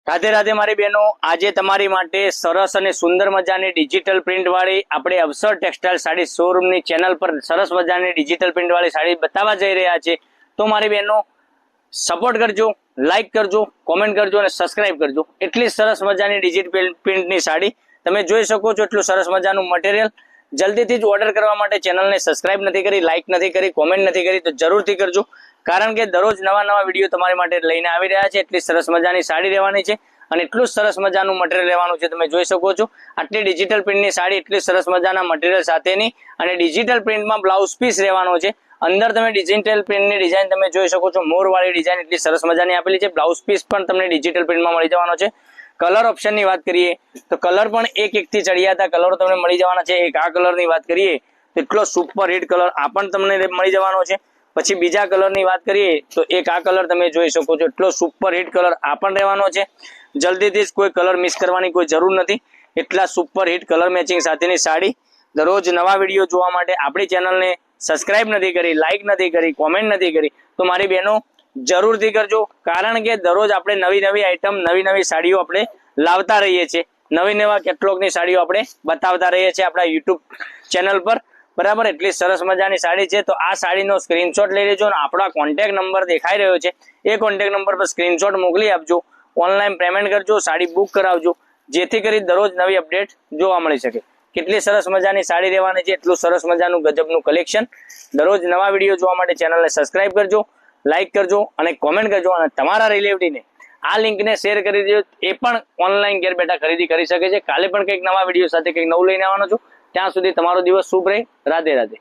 રાધે રાધે મારી બહેનો, આજે તમારી માટે સરસ અને સુંદર મજાની ડિજિટલ પ્રિન્ટ વાળી આપણે અવસર ટેક્સટાઇલ સાડી શોરૂમની ચેનલ પર સરસ મજાની ડિજિટલ પ્રિન્ટ વાળી સાડી બતાવવા જઈ રહ્યા છે। તો મારી બહેનો સપોર્ટ કરજો, લાઈક કરજો, કોમેન્ટ કરજો અને સબસ્ક્રાઇબ કરજો। એટલી સરસ મજાની ડિજિટલ પ્રિન્ટની સાડી તમે જોઈ શકો છો। એટલું સરસ મજાનું મટીરિયલ જલ્દીથી જ ઓર્ડર કરવા માટે ચેનલને સબસ્ક્રાઇબ નથી કરી, લાઈક નથી કરી, કોમેન્ટ નથી કરી તો જરૂરથી કરજો, કારણ કે દરરોજ નવા વિડીયો તમારી માટે લઈને આવી રહ્યા છે। એટલી સરસ મજાની સાડી રહેવાની છે અને એટલું સરસ મજાનું મટીરિયલ રહેવાનું છે, તમે જોઈ શકો છો। આટલી ડિજિટલ પ્રિન્ટની સાડી એટલી સરસ મજાના મટીરિયલ સાથેની અને ડિજિટલ પ્રિન્ટમાં બ્લાઉઝ પીસ રહેવાનો છે। અંદર તમે ડિજિટલ પ્રિન્ટની ડિઝાઇન તમે જોઈ શકો છો, મોરવાળી ડિઝાઇન એટલી સરસ મજાની આપેલી છે। બ્લાઉઝ પીસ પણ તમને ડિજિટલ પ્રિન્ટમાં મળી જવાનો છે। કલર ઓપ્શનની વાત કરીએ તો કલર પણ એક થી ચડિયાતા કલરો તમને મળી જવાના છે। એક આ કલરની વાત કરીએ તો એટલો સુપર હિટ કલર આ પણ તમને મળી જવાનો છે। પછી બીજા કલરની વાત કરીએ તો એક આ કલર તમે જોઈ શકો છો, એટલો સુપર હિટ કલર આ પણ રહેવાનો છે। જલ્દીથી જ કોઈ કલર મિસ કરવાની કોઈ જરૂર નથી, એટલા સુપર હિટ કલર મેચિંગ સાથેની સાડી। દરરોજ નવા વિડીયો જોવા માટે આપણી ચેનલને સબસ્ક્રાઇબ નથી કરી, લાઈક નથી કરી, કોમેન્ટ નથી કરી તો મારી બહેનો જરૂરથી કરજો, કારણ કે દરરોજ આપણે નવી આઈટમ, નવી સાડીઓ આપણે લાવતા રહીએ છીએ। નવા કેટલોગની સાડીઓ આપણે બતાવતા રહીએ છીએ આપણા યુટ્યુબ ચેનલ પર, બરાબર। એટલી સરસ મજાની સાડી છે, તો આ સાડીનો સ્ક્રીનશોટ લઈ લેજો અને આપણા કોન્ટેક્ટ નંબર દેખાઈ રહ્યો છે એ કોન્ટેક્ટ નંબર પર સ્ક્રીનશોટ મોકલી આપજો, ઓનલાઈન પેમેન્ટ કરજો, સાડી બુક કરાવજો, જેથી કરી દરરોજ નવી અપડેટ જોવા મળી શકે। કેટલી સરસ મજાની સાડી રહેવાની છે, એટલું સરસ મજાનું ગજબનું કલેક્શન। દરરોજ નવા વિડીયો જોવા માટે ચેનલને સબસ્ક્રાઇબ કરજો, લાઈક કરજો અને કોમેન્ટ કરજો અને તમારા રિલેટિવને આ લિંકને શેર કરી દેજો, એ પણ ઓનલાઈન ઘેર બેઠા ખરીદી કરી શકે છે। કાલે પણ કંઈક નવા વિડીયો સાથે કંઈક નવું લઈને આવવાનો છું, ત્યાં સુધી તમારો દિવસ શુભ રહે। રાધે રાધે।